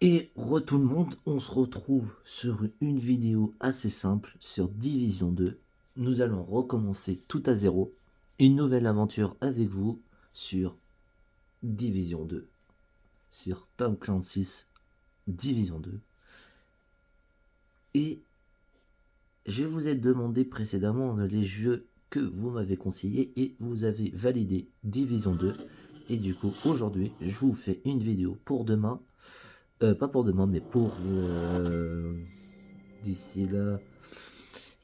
Et tout le monde, on se retrouve sur une vidéo assez simple sur Division 2. Nous allons recommencer tout à zéro. Une nouvelle aventure avec vous sur Division 2. Sur Tom Clancy's Division 2. Et je vous ai demandé précédemment les jeux que vous m'avez conseillés et vous avez validé Division 2. Et du coup, aujourd'hui, je vous fais une vidéo pour demain. Pas pour demain, mais pour d'ici là.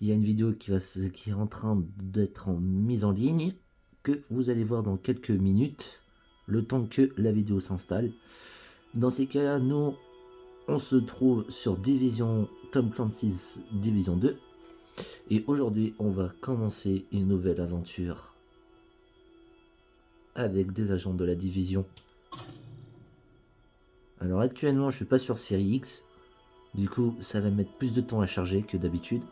Il y a une vidéo qui est en train d'être mise en ligne, que vous allez voir dans quelques minutes, le temps que la vidéo s'installe. Dans ces cas-là, nous, on se trouve sur Division Tom Clancy's Division 2. Et aujourd'hui, on va commencer une nouvelle aventure avec des agents de la division. Alors actuellement, je suis pas sur série X. Du coup, ça va mettre plus de temps à charger que d'habitude.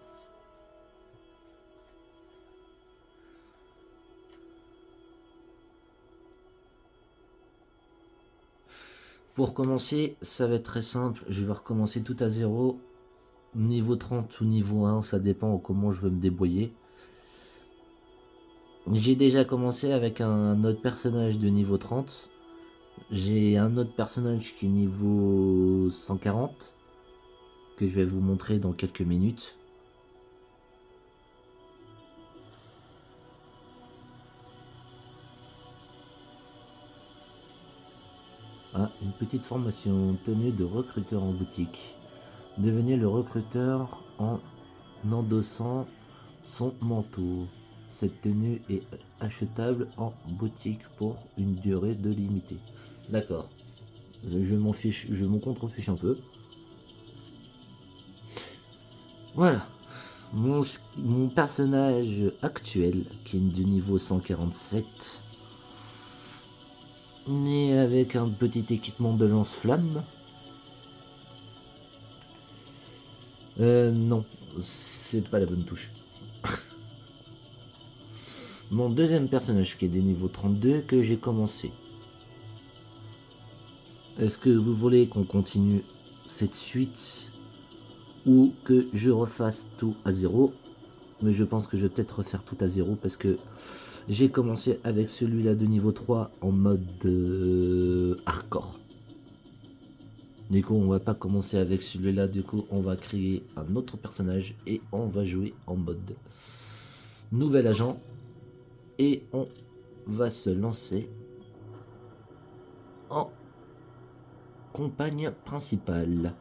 Pour commencer, ça va être très simple. Je vais recommencer tout à zéro. Niveau 30 ou niveau 1, ça dépend comment je veux me débrouiller. J'ai déjà commencé avec un autre personnage de niveau 30. J'ai un autre personnage qui est niveau 140, que je vais vous montrer dans quelques minutes. Ah, une petite formation, tenue de recruteur en boutique. Devenez le recruteur en endossant son manteau. Cette tenue est achetable en boutique pour une durée de limitée. D'accord. Je m'en fiche, je m'en contrefiche un peu. Voilà. Mon personnage actuel, qui est du niveau 147, né avec un petit équipement de lance-flamme. Non, c'est pas la bonne touche. Mon deuxième personnage, qui est des niveaux 32, que j'ai commencé. Est-ce que vous voulez qu'on continue cette suite ou que je refasse tout à zéro? Mais je pense que je vais peut-être refaire tout à zéro parce que j'ai commencé avec celui-là de niveau 3 en mode hardcore. Du coup, on va pas commencer avec celui-là. Du coup, on va créer un autre personnage et on va jouer en mode nouvel agent. Et on va se lancer en compagne principale.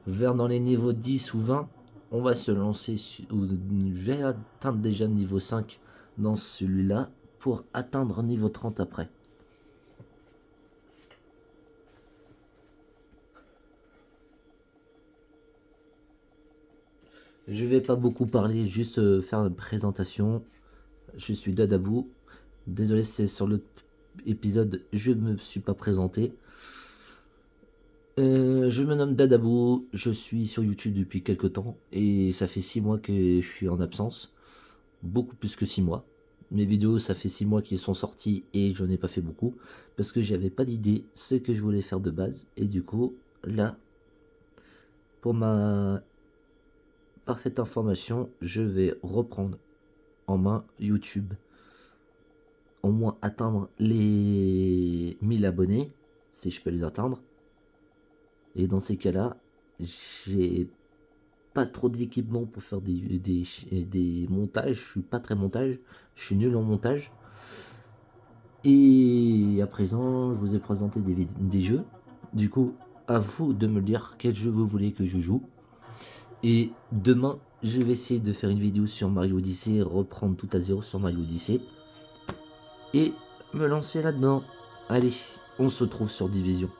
Vers dans les niveaux 10 ou 20, on va se lancer. Je vais atteindre déjà niveau 5 dans celui-là pour atteindre niveau 30 après. Je vais pas beaucoup parler, juste faire une présentation. Je suis Dadabou. Désolé, c'est sur l'autre épisode, je me suis pas présenté. Je me nomme Dadabou, je suis sur YouTube depuis quelques temps et ça fait 6 mois que je suis en absence. Beaucoup plus que 6 mois. Mes vidéos, ça fait 6 mois qu'ils sont sortis et je n'ai pas fait beaucoup parce que j'avais pas d'idée ce que je voulais faire de base. Et du coup, là, pour ma parfaite information, je vais reprendre en main YouTube. Au moins atteindre les 1000 abonnés, si je peux les atteindre. Et dans ces cas-là, j'ai pas trop d'équipement pour faire des montages. Je suis pas très montage. Je suis nul en montage. Et à présent, je vous ai présenté des jeux. Du coup, à vous de me dire quel jeu vous voulez que je joue. Et demain, je vais essayer de faire une vidéo sur Mario Odyssey, reprendre tout à zéro sur Mario Odyssey. Et me lancer là-dedans. Allez, on se trouve sur Division.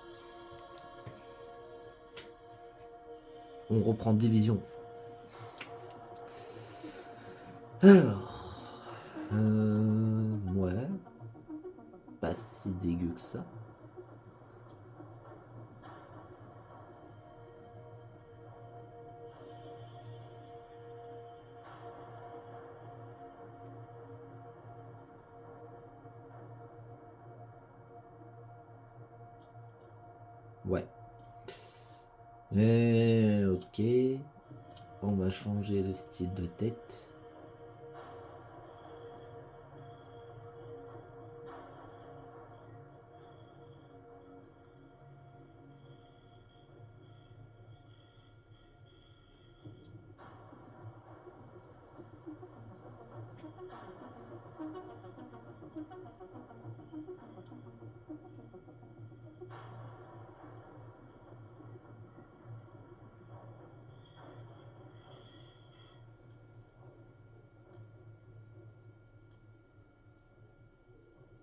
On reprend Division. Alors, ouais, pas si dégueu que ça. Ouais. Et ok. On va changer le style de tête.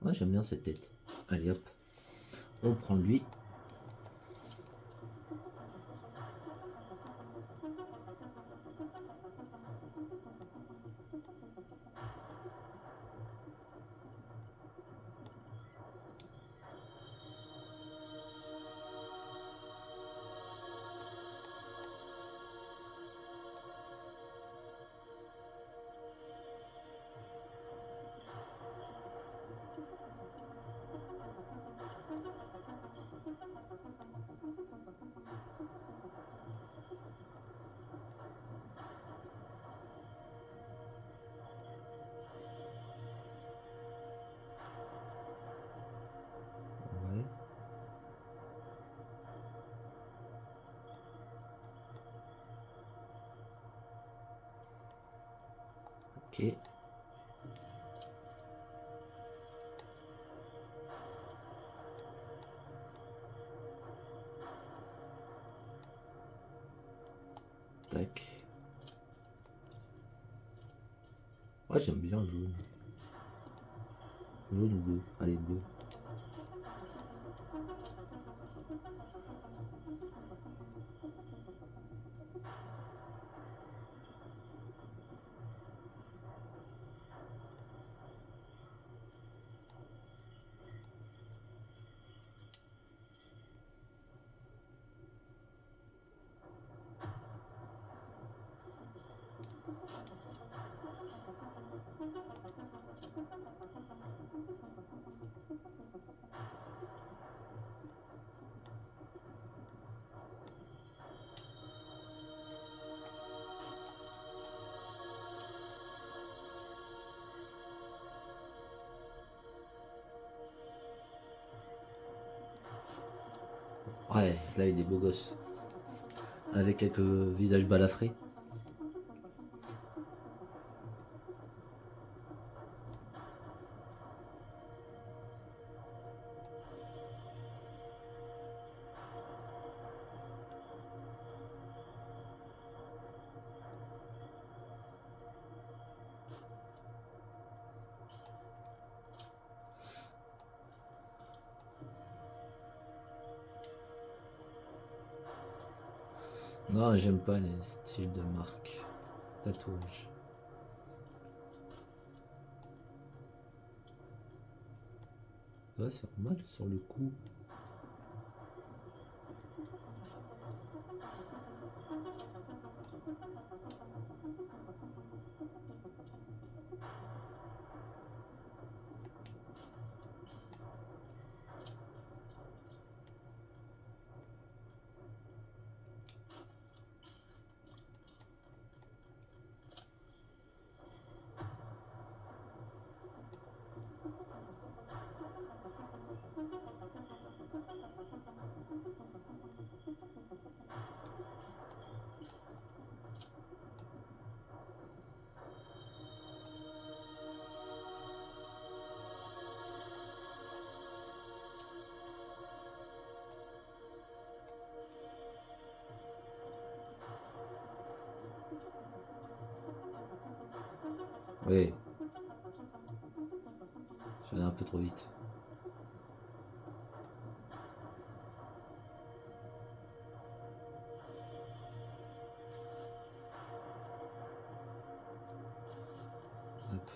Ouais, j'aime bien cette tête. Allez hop. On prend lui. Ouais. Ok. Tac. Ouais, j'aime bien le jaune. Jaune ou bleu? Allez, bleu. Ouais, là il est beau gosse. Avec quelques visages balafrés. Non, j'aime pas les styles de marque. Tatouage. Ouais, c'est mal sur le coup. Oui, j'allais un peu trop vite. Hop.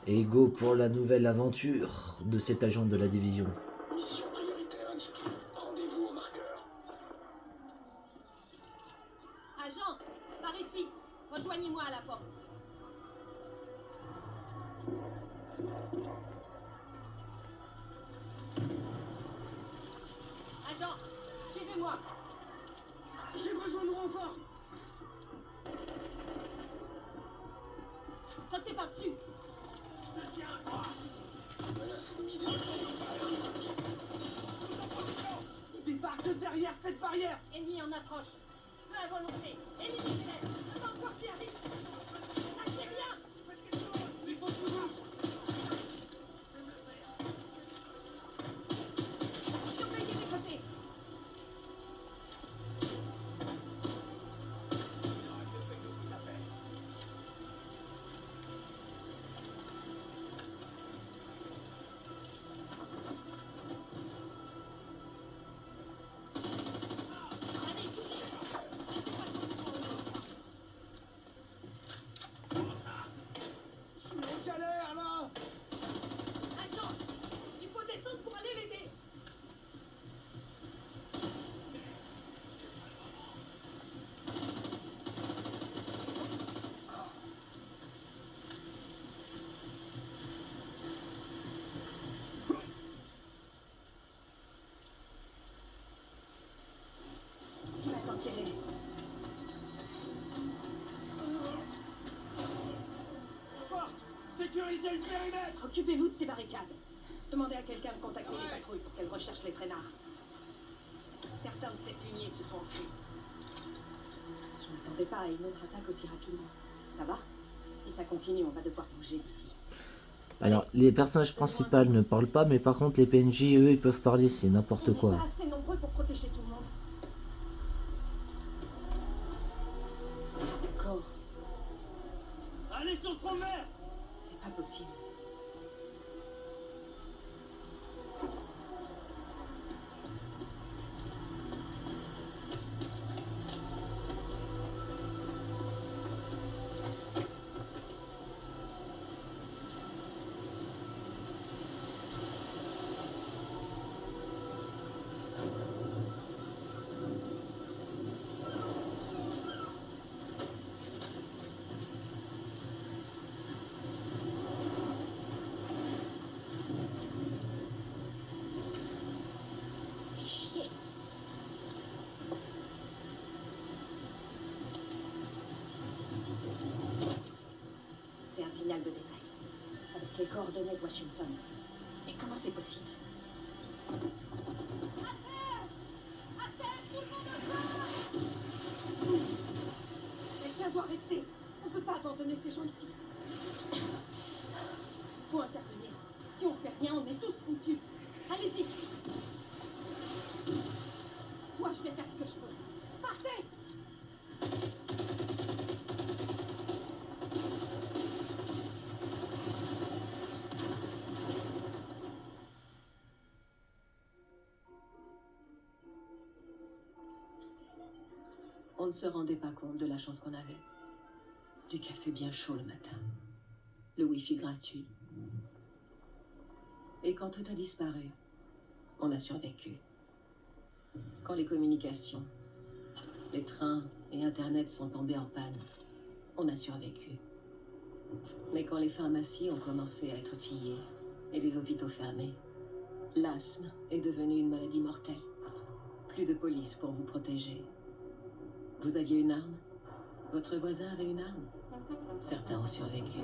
Et go pour la nouvelle aventure de cet agent de la division. Mission prioritaire indiquée. Rendez-vous au marqueur. Agent, par ici. Rejoignez-moi à la porte. Agent, suivez-moi. J'ai besoin de renfort. Sautez par-dessus. Je tiens à toi. Menace ennemie détectée par aéronautique. En position. Il débarque de derrière cette barrière. Ennemi en approche. Peu à volonté. Éliminez-les. Pas encore bien vite. Lâchez rien. Faites quelque chose. Il faut que je bouge. Surveillez les côtés. Il aurait mieux fait que vous l'appelle. Allez, bougez. Restez pas trop sur le dos. Je suis en galère là. Agent, il faut descendre pour aller l'aider. Tu vas t'en tirer. Porte. Sécurisez le périmètre. Occupez-vous de ces barricades. Demandez à quelqu'un de contacter les patrouilles pour qu'elles recherchent les traînards. Certains de ces fumiers se sont enfuis. Je ne m'attendais pas à une autre attaque aussi rapidement. Ça va? Si ça continue, on va devoir bouger d'ici. Alors, les personnages principaux ne parlent pas, mais par contre, les PNJ, eux, ils peuvent parler, c'est n'importe On n'est quoi. pas assez nombreux pour protéger tout le monde. Encore, Allez sur le front de mer. c'est pas possible. Fais chier. C'est un signal de détresse. Avec les coordonnées de Washington. Mais comment c'est possible? À terre! À terre, tout le monde à terre! Quelqu'un doit rester. On peut pas abandonner ces gens ici. Faut intervenir. Si on fait rien, on est tous foutus. Allez-y. Moi, je vais faire ce que je peux. Partez! On ne se rendait pas compte de la chance qu'on avait. Du café bien chaud le matin. Le wifi gratuit. Et quand tout a disparu, on a survécu. Quand les communications, les trains et Internet sont tombés en panne, on a survécu. Mais quand les pharmacies ont commencé à être pillées et les hôpitaux fermés, l'asthme est devenu une maladie mortelle. Plus de police pour vous protéger. Vous aviez une arme? Votre voisin avait une arme? Certains ont survécu.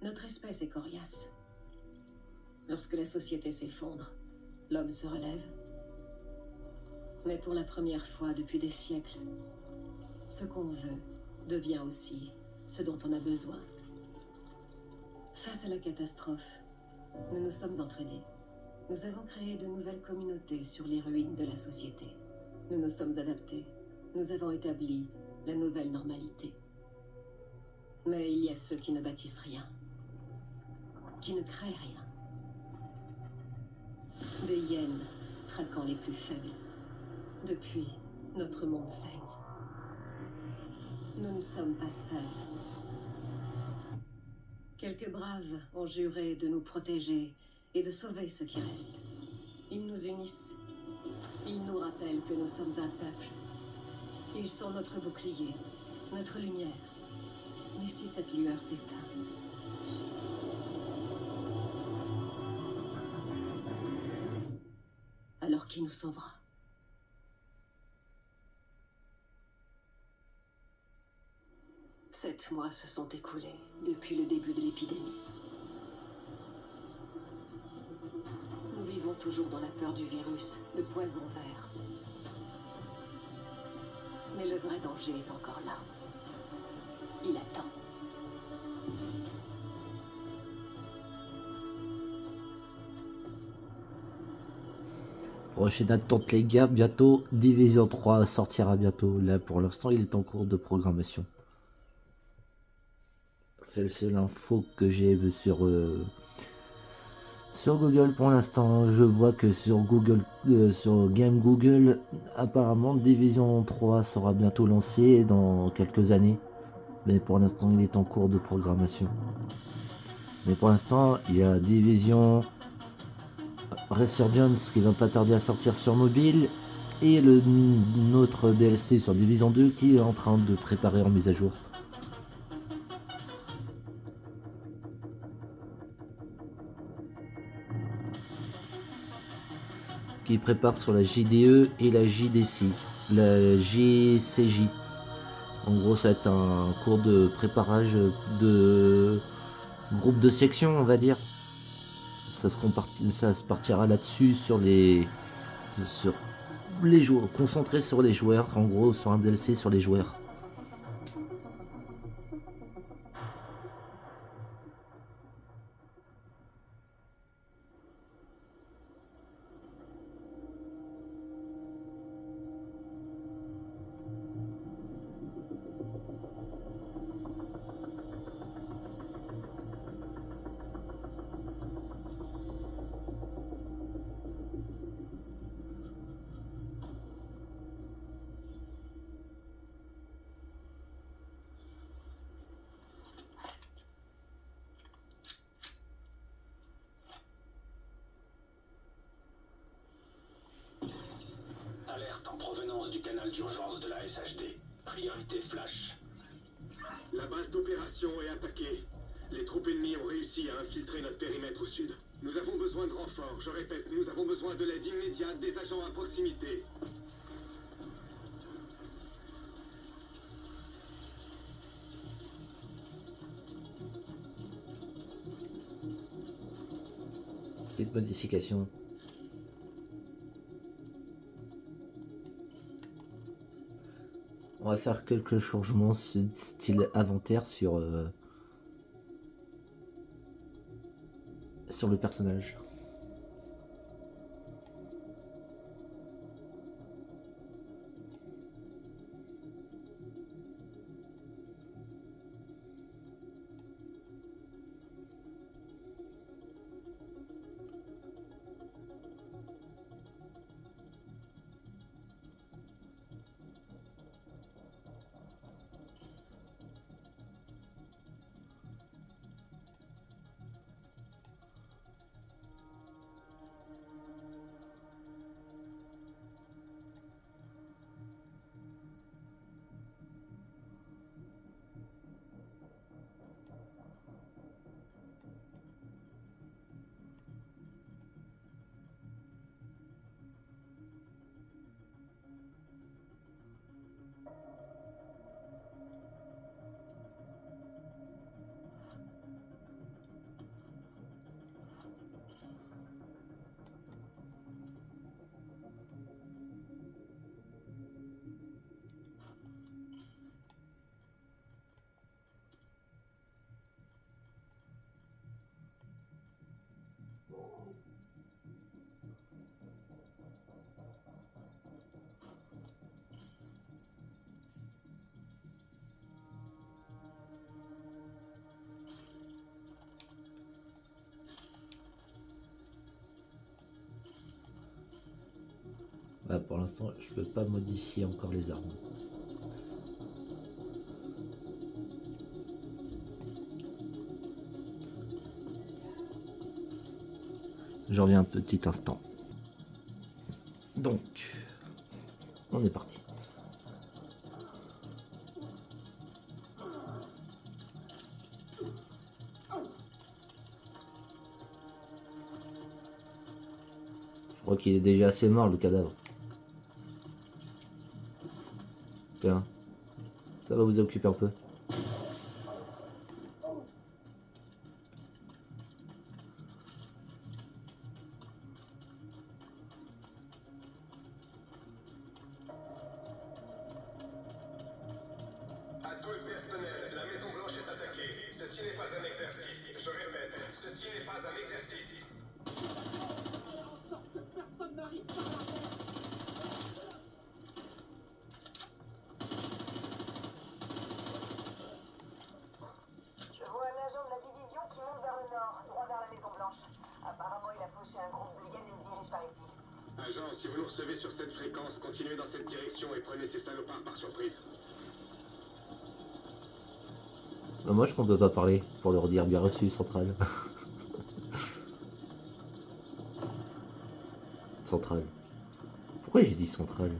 Notre espèce est coriace. Lorsque la société s'effondre, l'homme se relève. Mais pour la première fois depuis des siècles, ce qu'on veut devient aussi ce dont on a besoin. Face à la catastrophe, nous nous sommes entraînés. Nous avons créé de nouvelles communautés sur les ruines de la société. Nous nous sommes adaptés. Nous avons établi la nouvelle normalité. Mais il y a ceux qui ne bâtissent rien, qui ne créent rien. Des hyènes traquant les plus faibles. Depuis, notre monde saigne. Nous ne sommes pas seuls. Quelques braves ont juré de nous protéger et de sauver ceux qui restent. Ils nous unissent. Ils nous rappellent que nous sommes un peuple. Ils sont notre bouclier, notre lumière. Mais si cette lueur s'éteint, alors qui nous sauvera? 7 mois se sont écoulés depuis le début de l'épidémie. Nous vivons toujours dans la peur du virus, le poison vert. Mais le vrai danger est encore là. Il attend. Prochaine attente les gars, bientôt Division 3 sortira bientôt. Là pour l'instant il est en cours de programmation. C'est le seul info que j'ai sur Google pour l'instant. Je vois que sur Google, sur Game Google, apparemment Division 3 sera bientôt lancé dans quelques années. Mais pour l'instant il est en cours de programmation. Mais pour l'instant il y a Division Resurgence qui va pas tarder à sortir sur mobile. Et notre DLC sur Division 2 qui est en train de préparer en mise à jour. Qui prépare sur la JDE et la JDC, la JCJ. En gros, ça va être un cours de préparage de groupe de section, on va dire. Ça se partira là-dessus sur les joueurs, concentré sur les joueurs, en gros, sur un DLC sur les joueurs. Alerte en provenance du canal d'urgence de la SHD. Priorité flash. La base d'opération est attaquée. Les troupes ennemies ont réussi à infiltrer notre périmètre au sud. Nous avons besoin de renforts. Je répète, nous avons besoin de l'aide immédiate des agents à proximité. Petite modification. On va faire quelques changements style inventaire sur le personnage. Là, pour l'instant, je peux pas modifier encore les armes. J'en reviens un petit instant. Donc, on est parti. Je crois qu'il est déjà assez mort, le cadavre. Tiens, ça va vous occuper un peu. À tout le personnel, la Maison Blanche est attaquée. Ceci n'est pas un exercice. Je répète, ceci n'est pas un exercice. Personne n'arrive par là. Je vois un agent de la division qui monte vers le nord, droit vers la Maison Blanche. Apparemment, il a fauché un groupe de Yen et se dirige par ici. Agent, si vous nous recevez sur cette fréquence, continuez dans cette direction et prenez ces salopards par surprise. Bah, moi, je qu'on peut pas parler pour leur dire bien reçu, centrale. Centrale. Pourquoi j'ai dit centrale?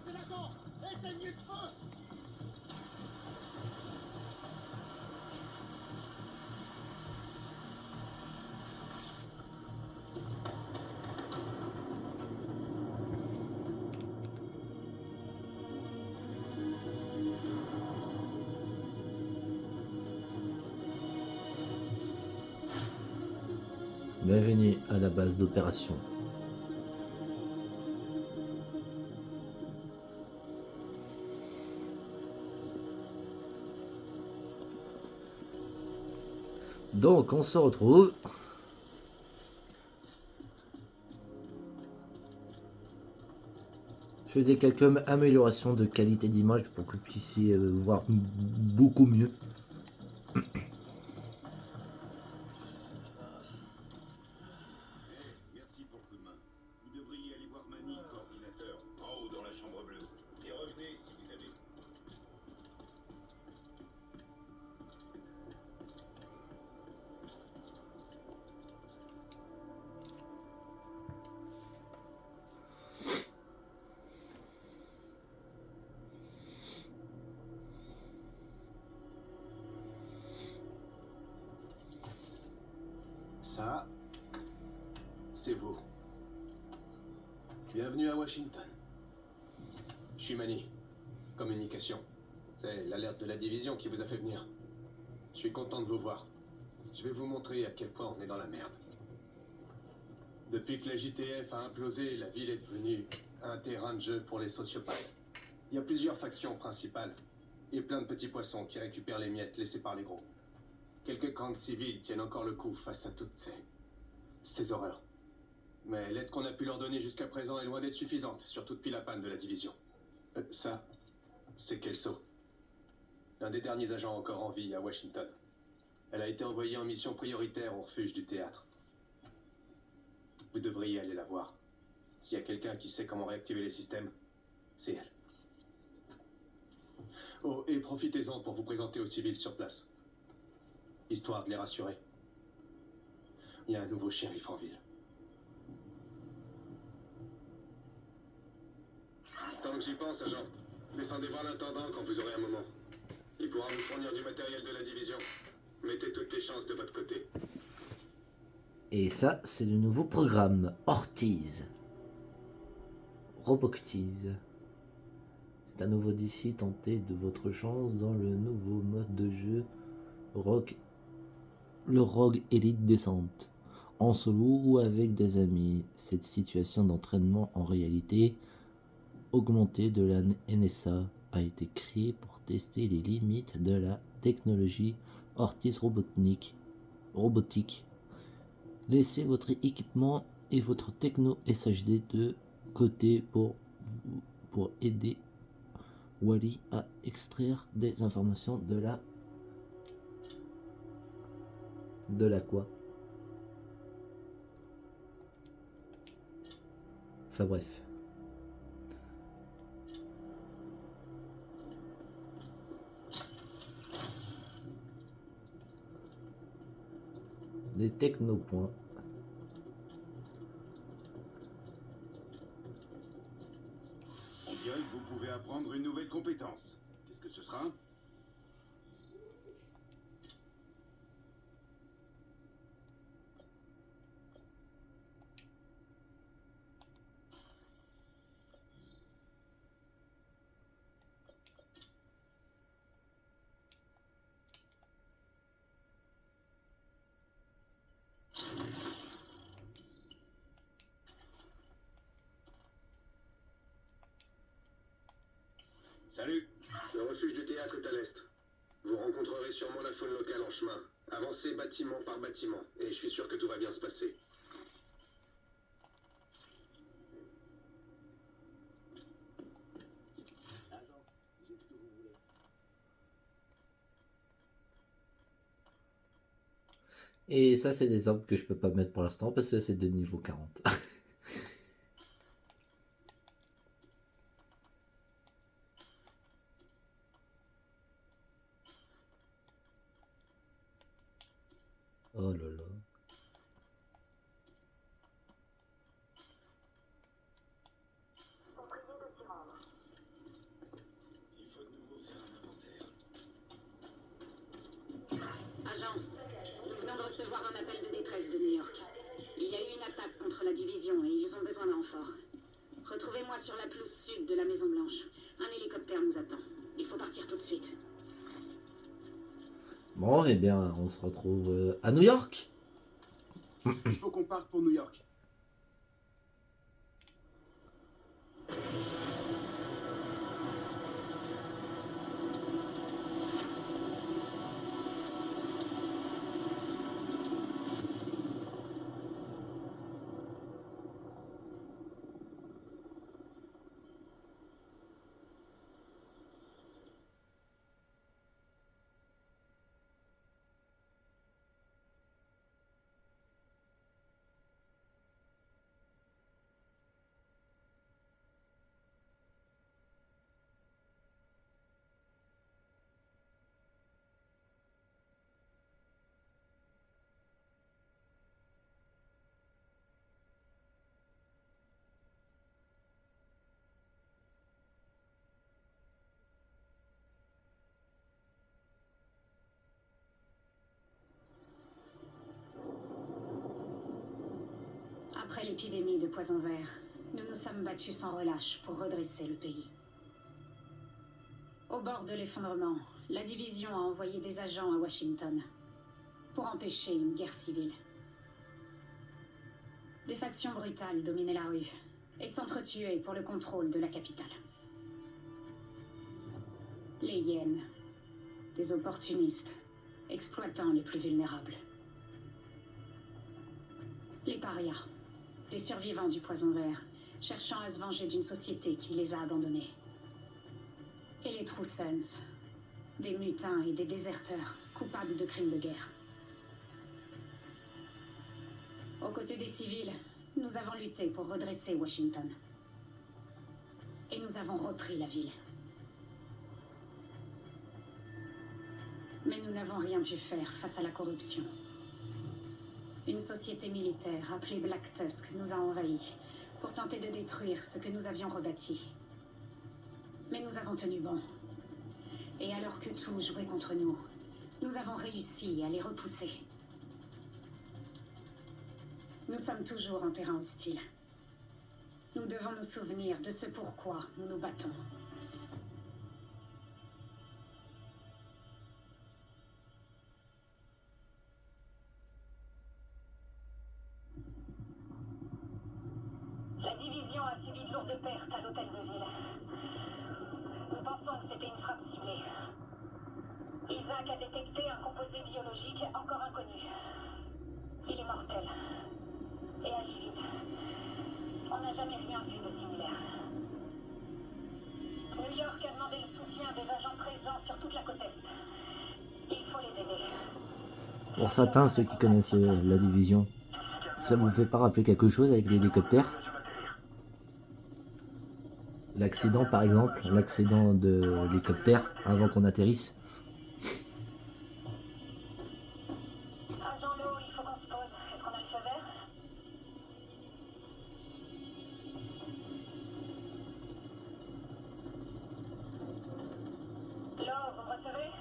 C'est l'agent. Éteignez ce feu. Bienvenue à la base d'opération. Donc on se retrouve. Je faisais quelques améliorations de qualité d'image pour que vous puissiez voir beaucoup mieux. Merci pour le coup de main. Vous devriez aller voir Manny, coordinateur, en haut dans la chambre bleue. Et revenez si vous avez... Ça, c'est vous. Bienvenue à Washington. Je suis Manny. Communication. C'est l'alerte de la division qui vous a fait venir. Je suis content de vous voir. Je vais vous montrer à quel point on est dans la merde. Depuis que la JTF a implosé, la ville est devenue un terrain de jeu pour les sociopathes. Il y a plusieurs factions principales et plein de petits poissons qui récupèrent les miettes laissées par les gros. Quelques gangs civils tiennent encore le coup face à toutes ces horreurs. Mais l'aide qu'on a pu leur donner jusqu'à présent est loin d'être suffisante, surtout depuis la panne de la division. Ça, c'est Kelso. L'un des derniers agents encore en vie à Washington. Elle a été envoyée en mission prioritaire au refuge du théâtre. Vous devriez aller la voir. S'il y a quelqu'un qui sait comment réactiver les systèmes, c'est elle. Oh, et profitez-en pour vous présenter aux civils sur place. Histoire de les rassurer. Il y a un nouveau shérif en ville. Tant que j'y pense, agent, descendez voir l'intendant quand vous aurez un moment. Il pourra vous fournir du matériel de la division. Mettez toutes les chances de votre côté. Et ça, c'est le nouveau programme Ortiz. Roboctiz. C'est un nouveau défi, tentez de votre chance dans le nouveau mode de jeu le Rogue Elite Descent. En solo ou avec des amis. Cette situation d'entraînement en réalité augmentée de la NSA a été créée pour tester les limites de la technologie Ortiz robotique. Laissez votre équipement et votre techno SHD de côté pour aider Wally à extraire des informations de la quoi. Enfin bref. Les technopoints. On dirait que vous pouvez apprendre une nouvelle compétence. Qu'est-ce que ce sera? Salut. Le refuge du théâtre est à l'est. Vous rencontrerez sûrement la faune locale en chemin. Avancez bâtiment par bâtiment, et je suis sûr que tout va bien se passer. Et ça, c'est des arbres que je peux pas mettre pour l'instant parce que c'est de niveau 40. Oh là là. Vous priez de s'y rendre. Il faut de nouveau faire un inventaire. Agent, nous venons de recevoir un appel de détresse de New York. Il y a eu une attaque contre la division et ils ont besoin d'un renfort. Retrouvez-moi sur la pelouse sud de la Maison Blanche. Un hélicoptère nous attend. Il faut partir tout de suite. Bon, eh bien, on se retrouve à New York. Il faut qu'on parte pour New York. Après l'épidémie de poison vert, nous nous sommes battus sans relâche pour redresser le pays. Au bord de l'effondrement, la division a envoyé des agents à Washington pour empêcher une guerre civile. Des factions brutales dominaient la rue et s'entretuaient pour le contrôle de la capitale. Les hyènes, des opportunistes, exploitant les plus vulnérables. Les parias, des survivants du poison vert, cherchant à se venger d'une société qui les a abandonnés. Et les True Sons, des mutins et des déserteurs, coupables de crimes de guerre. Aux côtés des civils, nous avons lutté pour redresser Washington. Et nous avons repris la ville. Mais nous n'avons rien pu faire face à la corruption. Une société militaire appelée Black Tusk nous a envahis pour tenter de détruire ce que nous avions rebâti. Mais nous avons tenu bon. Et alors que tout jouait contre nous, nous avons réussi à les repousser. Nous sommes toujours en terrain hostile. Nous devons nous souvenir de ce pourquoi nous nous battons. La division a subi de lourdes pertes à l'hôtel de ville. Nous pensons que c'était une frappe ciblée. Isaac a détecté un composé biologique encore inconnu. Il est mortel. Et agit vite. On n'a jamais rien vu de similaire. New York a demandé le soutien des agents présents sur toute la côte Est. Il faut les aider. Pour certains, ceux qui connaissent la division, ça vous fait pas rappeler quelque chose avec l'hélicoptère? L'accident par exemple, l'accident de l'hélicoptère avant qu'on atterrisse. Agent Lowe, il faut qu'on se pose. Est-ce qu'on a le feu vert? Lowe, vous me recevez?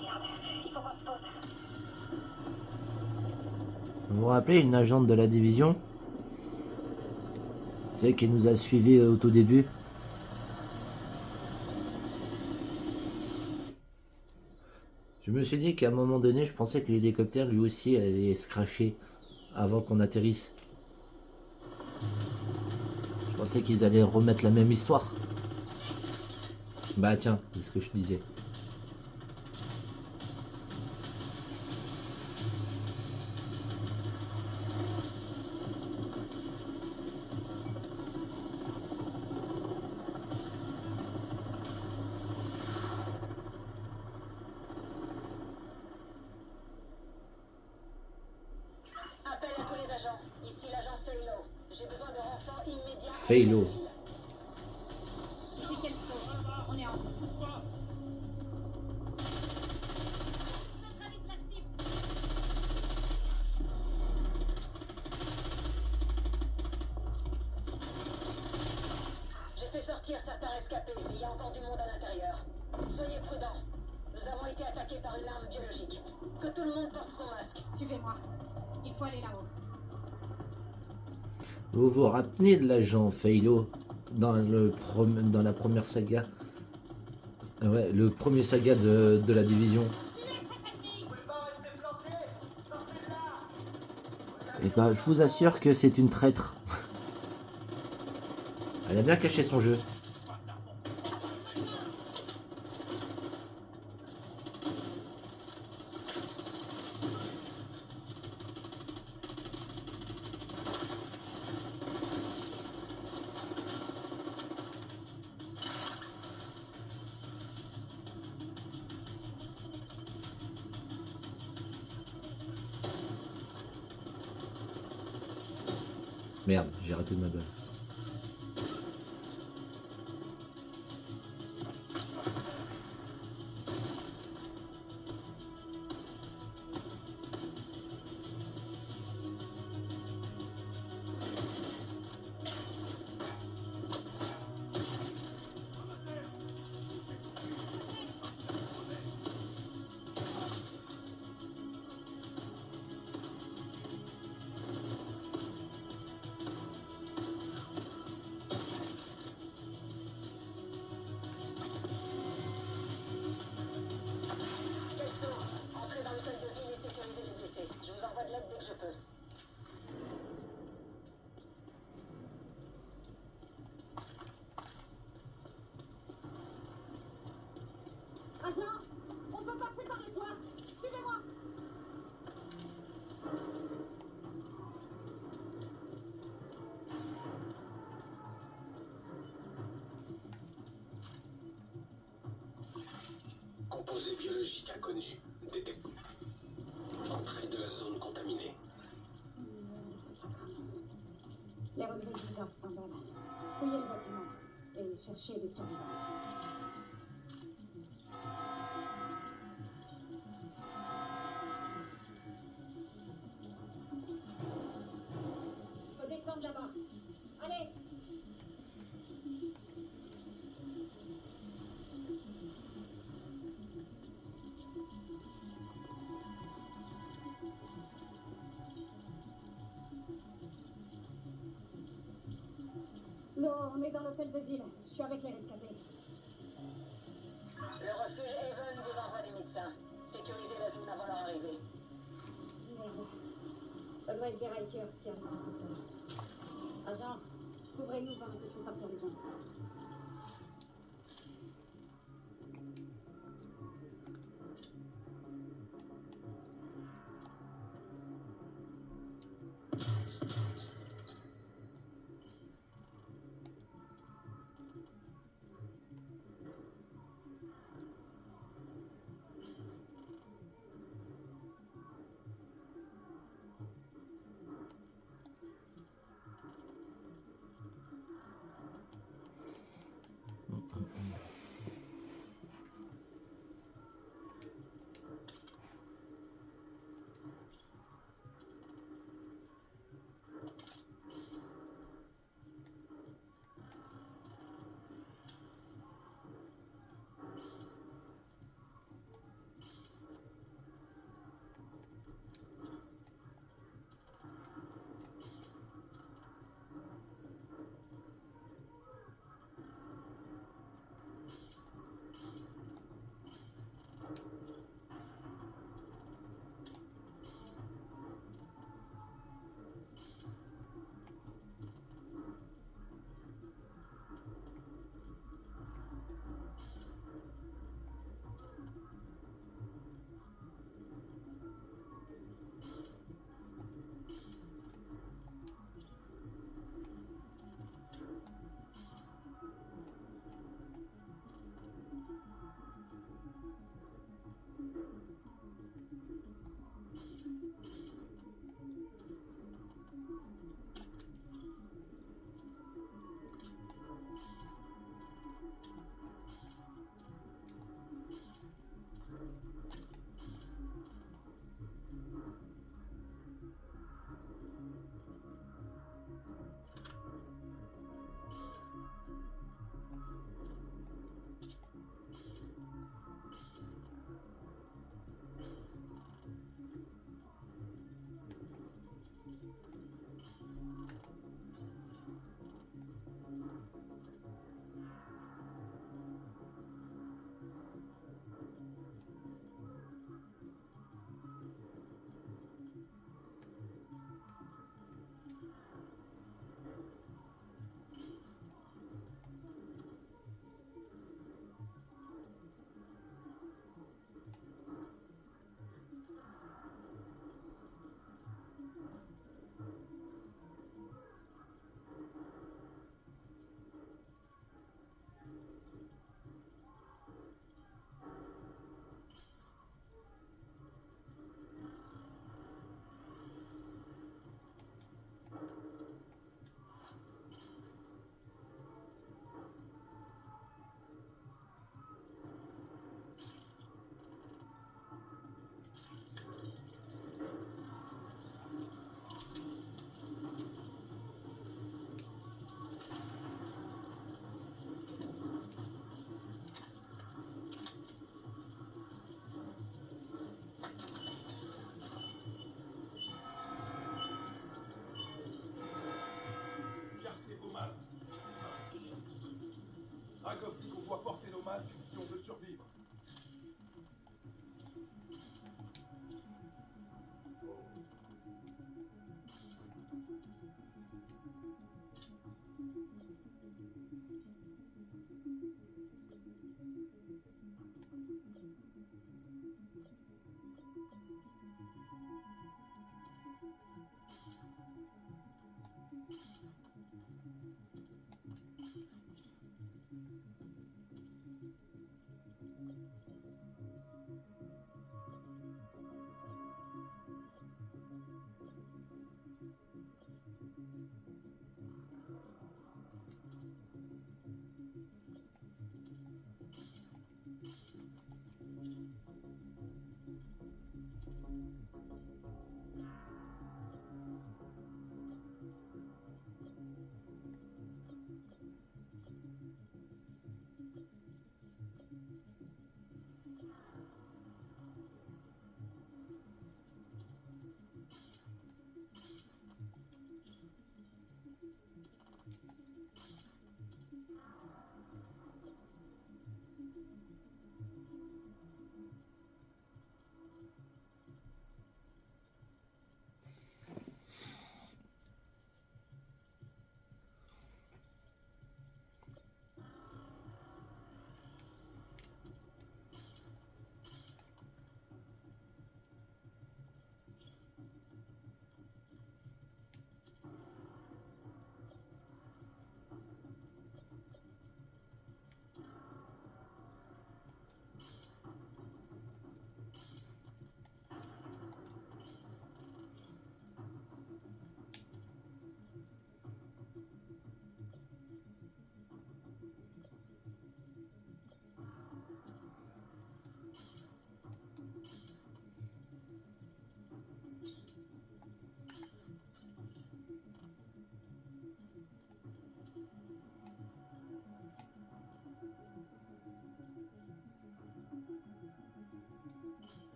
Merde, il faut qu'on se pose. Vous vous rappelez une agente de la division? Celle qui nous a suivis au tout début. Je me suis dit qu'à un moment donné, je pensais que l'hélicoptère lui aussi allait se cracher avant qu'on atterrisse. Je pensais qu'ils allaient remettre la même histoire. Bah tiens, c'est ce que je disais. Appel à tous les agents. Ici l'agent Faylo. J'ai besoin de renforts immédiats. Faylo. Ici quels sont? On est en route. Centralise la cible. J'ai fait sortir certains rescapés, mais il y a encore du monde à l'intérieur. Soyez prudents. Nous avons été attaqués par une arme biologique. Que tout le monde porte son masque. Suivez-moi. Il faut aller là-haut. Vous vous rappelez de l'agent Faylo dans la première saga? Ouais, le premier saga de la division. Et bah je vous assure que c'est une traître. Elle a bien caché son jeu. Merde, j'ai raté de ma balle. composé biologique inconnu détecté. Entrée de la zone contaminée. Les relevés du corps sont bonnes. Fouillez le bâtiment et cherchez les survivants. Faut descendre là-bas. Allez! Lo, on est dans l'hôtel de ville. Je suis avec les rescapés. Le refuge Haven vous envoie des médecins. Sécurisez la zone avant leur arrivée. Merde. Ça doit être des Rikers qui arrivent dans l'hôtel. Agent, couvrez-nous pendant que je fais sortir les gens. Dragov dit qu'on doit porter nos masques si on veut survivre.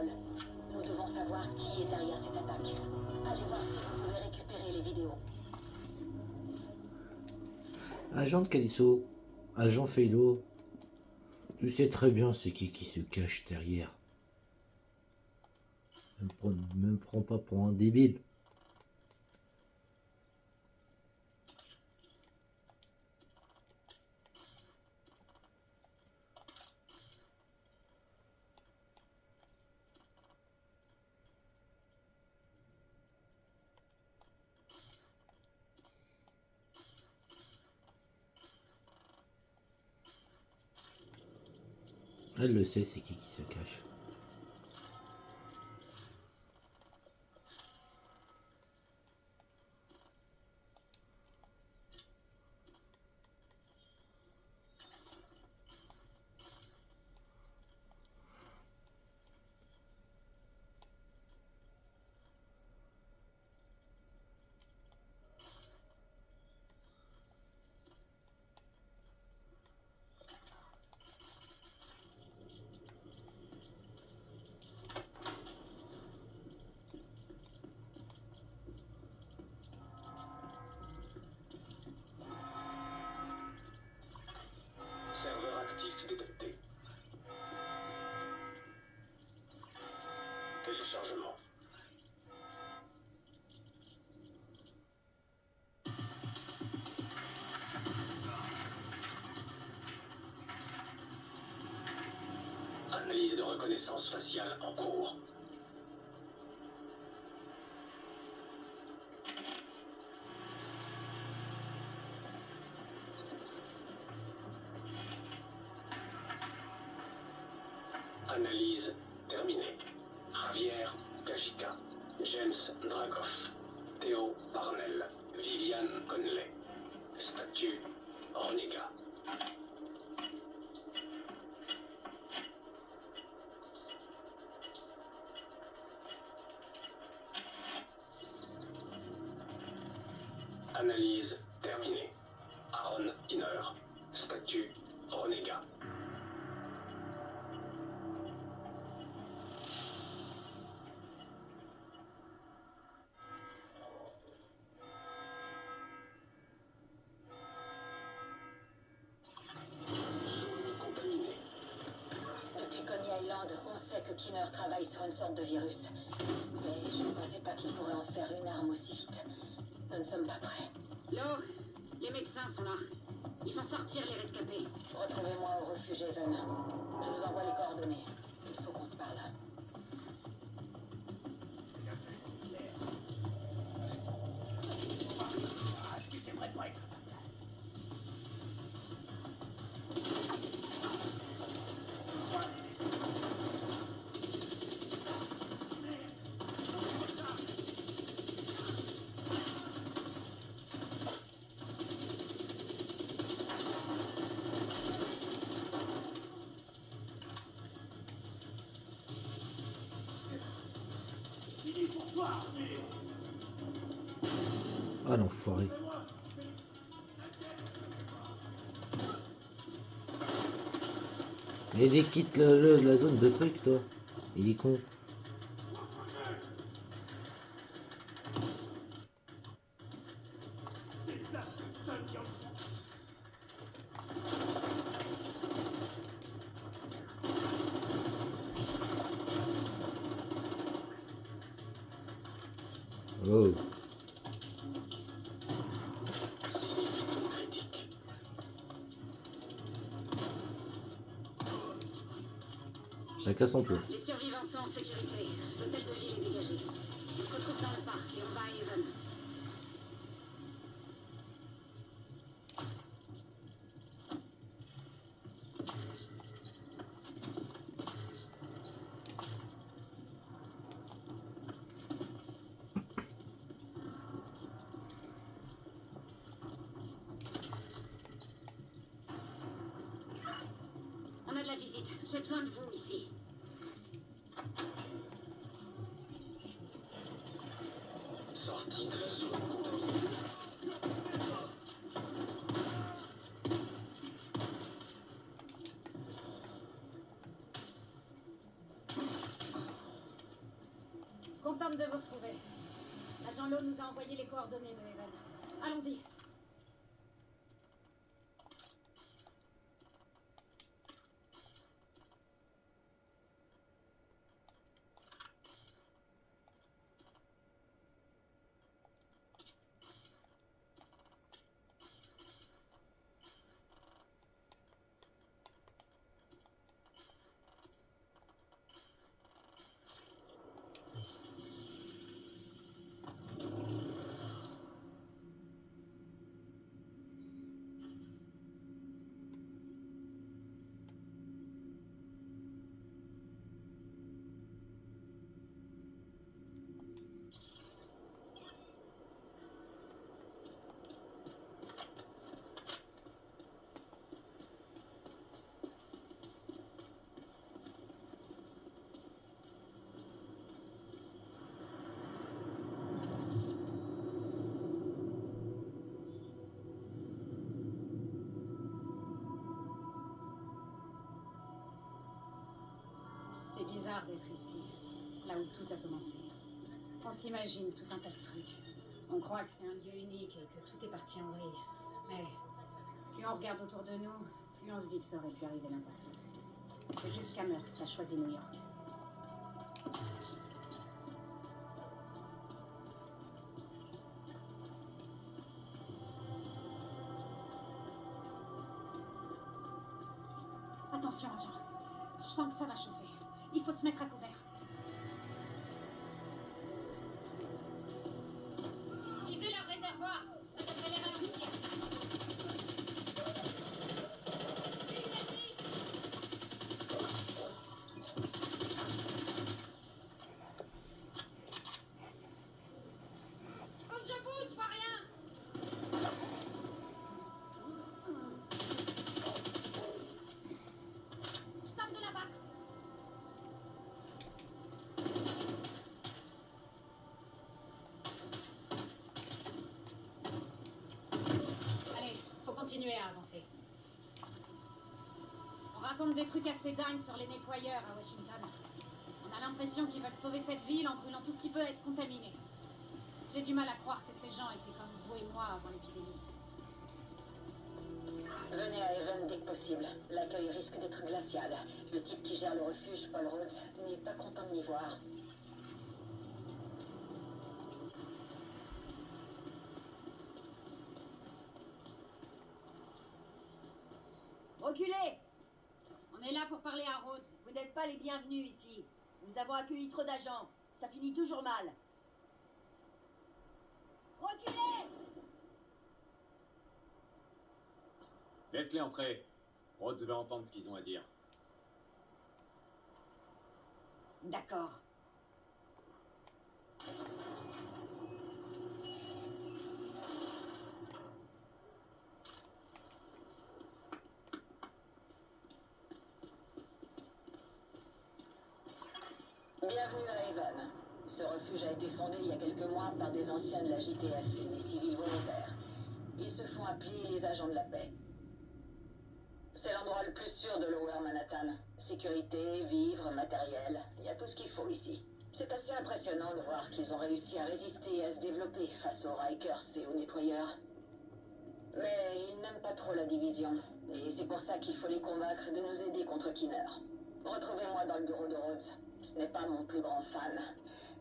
Washington. Nous devons savoir qui est derrière cette attaque. Allez voir si vous pouvez récupérer les vidéos. Agent de Calisso, agent Felo, tu sais très bien c'est qui se cache derrière. Me prends pas pour un débile. Elle le sait, c'est qui se cache. Serveur actif détecté. Téléchargement. Analyse de reconnaissance faciale en cours. Analyse terminée. Javier Kajika, James Dragoff, Théo Parnell, Viviane Conley. Statut renégat. Analyse terminée. Aaron Kinner. Statut renégat. Zone contaminée. Depuis Coney Island, on sait que Kinner travaille sur une sorte de virus. Mais je ne pensais pas qu'il pourrait en faire une arme aussi vite. Nous ne sommes pas prêts. Lo, les médecins sont là. Il faut sortir les rescapés. Retrouvez-moi au refuge Haven. Je vous envoie les coordonnées. Il faut qu'on se parle. J'aimerais pas être à ta place. Il est pour toi, mais... Ah l'enfoiré. Mais vas-y, quitte la zone de truc, toi. Il est con. Oh. Significatif critique. Chacun son tour. Les survivants sont en sécurité. L'hôtel de ville est dégagé. On se retrouve dans le parc et on va à Haven. On a de la visite. J'ai besoin de vous ici. Sortie de la zone contaminée. Contente de vous retrouver. L'agent Lowe nous a envoyé les coordonnées de Evan. Allons-y. C'est bizarre d'être ici, là où tout a commencé. On s'imagine tout un tas de trucs. On croit que c'est un lieu unique et que tout est parti en vrille. Mais plus on regarde autour de nous, plus on se dit que ça aurait pu arriver n'importe où. C'est juste qu'Amherst a choisi New York. Attention, agent. Je sens que ça va chauffer. Il faut se mettre à couvert. Visez leur réservoir. Ça devrait les ralentir. Faut que je bouge, je vois rien. Je tape de la batte. Allez, faut continuer à avancer. On raconte des trucs assez dingues sur les nettoyeurs à Washington. On a l'impression qu'ils veulent sauver cette ville en brûlant tout ce qui peut être contaminé. J'ai du mal à croire que ces gens étaient comme vous et moi avant l'épidémie. Venez à Haven dès que possible. L'accueil risque d'être glacial. Le type qui gère le refuge, Paul Rhodes, n'est pas content de m'y voir. Reculez! On est là pour parler à Rhodes. Vous n'êtes pas les bienvenus ici. Nous avons accueilli trop d'agents. Ça finit toujours mal. Reculez! Laisse-les entrer. Rhodes va entendre ce qu'ils ont à dire. D'accord. Bienvenue à Haven. Ce refuge a été fondé il y a quelques mois par des anciens de la JTF, des civils volontaires. Ils se font appeler les agents de la paix. C'est l'endroit le plus sûr de Lower Manhattan. Sécurité, vivres, matériel, il y a tout ce qu'il faut ici. C'est assez impressionnant de voir qu'ils ont réussi à résister et à se développer face aux Rikers et aux nettoyeurs. Mais ils n'aiment pas trop la division, et c'est pour ça qu'il faut les convaincre de nous aider contre Kinner. Retrouvez-moi dans le bureau de Rhodes. Ce n'est pas mon plus grand fan.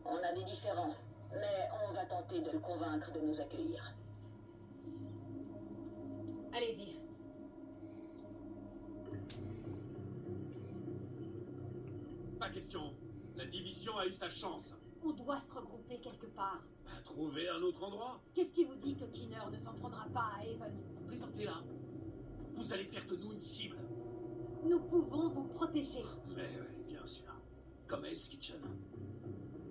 On a des différends, mais on va tenter de le convaincre de nous accueillir. Allez-y. Pas question. La division a eu sa chance. On doit se regrouper quelque part. À trouver un autre endroit. Qu'est-ce qui vous dit que Kinner ne s'en prendra pas à Haven? Vous plaisantez là. Vous allez faire de nous une cible. Nous pouvons vous protéger. Mais oui, bien sûr. Comme à Hell's Kitchen.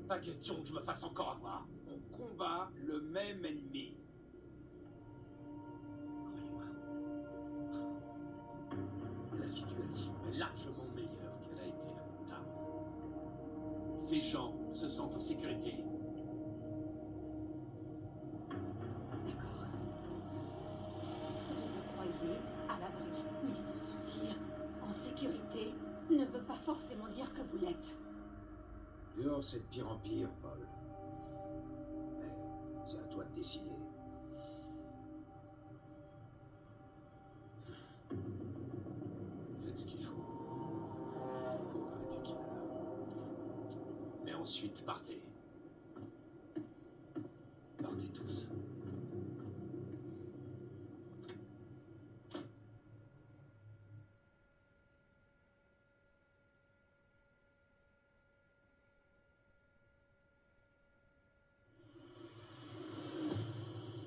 Pas question que je me fasse encore avoir. On combat le même ennemi. Croyez-moi. La situation est largement meilleure qu'elle a été à Town. Ces gens se sentent en sécurité. D'accord. Vous vous croyez à l'abri, mais se sentir en sécurité ne veut pas forcément dire que vous l'êtes. Dehors, c'est de pire en pire, Paul. Mais c'est à toi de décider. Faites ce qu'il faut pour arrêter Killer. Mais ensuite, partez. Partez tous.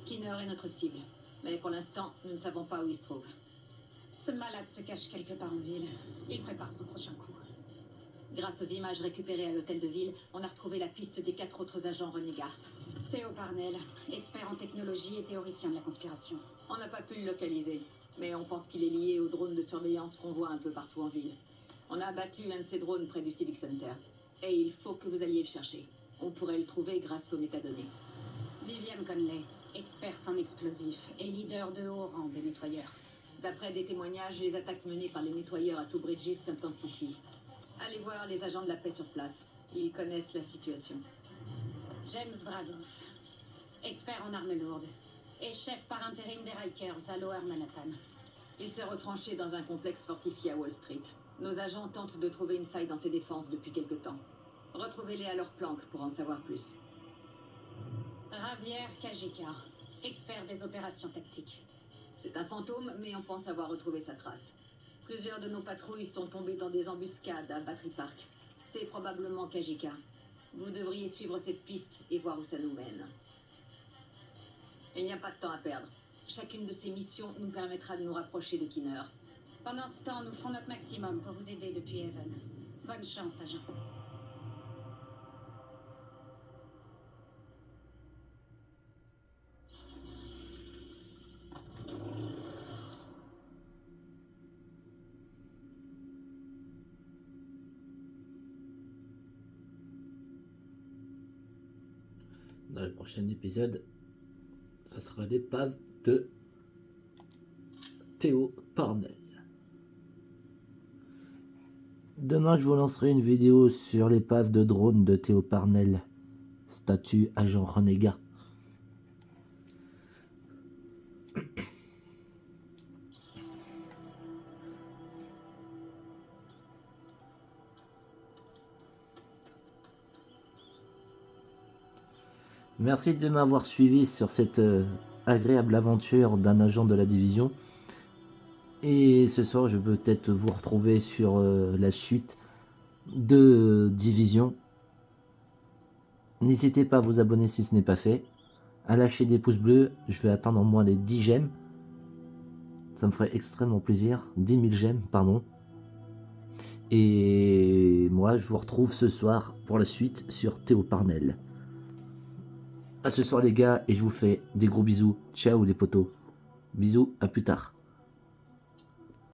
Kinner est notre cible. Mais pour l'instant, nous ne savons pas où il se trouve. Ce malade se cache quelque part en ville. Il prépare son prochain coup. Grâce aux images récupérées à l'hôtel de ville, on a retrouvé la piste des 4 autres agents renégats. Théo Parnell, expert en technologie et théoricien de la conspiration. On n'a pas pu le localiser, mais on pense qu'il est lié aux drones de surveillance qu'on voit un peu partout en ville. On a abattu un de ces drones près du Civic Center. Et il faut que vous alliez le chercher. On pourrait le trouver grâce aux métadonnées. Viviane Conley, experte en explosifs et leader de haut rang des nettoyeurs. D'après des témoignages, les attaques menées par les nettoyeurs à Two Bridges s'intensifient. Allez voir les agents de la paix sur place. Ils connaissent la situation. James Dragoff, expert en armes lourdes et chef par intérim des Rikers à Lower Manhattan. Il s'est retranché dans un complexe fortifié à Wall Street. Nos agents tentent de trouver une faille dans ses défenses depuis quelque temps. Retrouvez-les à leur planque pour en savoir plus. Javier Kajika, expert des opérations tactiques. C'est un fantôme, mais on pense avoir retrouvé sa trace. Plusieurs de nos patrouilles sont tombées dans des embuscades à Battery Park. C'est probablement Kajika. Vous devriez suivre cette piste et voir où ça nous mène. Il n'y a pas de temps à perdre. Chacune de ces missions nous permettra de nous rapprocher de Kinner. Pendant ce temps, nous ferons notre maximum pour vous aider depuis Haven. Bonne chance, agent. Dans le prochain épisode, ça sera l'épave de Théo Parnell. Demain, je vous lancerai une vidéo sur l'épave de drone de Théo Parnell, statut agent renégat. Merci de m'avoir suivi sur cette agréable aventure d'un agent de la division. Et ce soir, je vais peut-être vous retrouver sur la suite de Division. N'hésitez pas à vous abonner si ce n'est pas fait. À lâcher des pouces bleus. Je vais atteindre au moins les 10 j'aime. Ça me ferait extrêmement plaisir. 10 000 j'aime, pardon. Et moi, je vous retrouve ce soir pour la suite sur Théo Parnell. À ce soir les gars, et je vous fais des gros bisous. Ciao les potos. Bisous, à plus tard.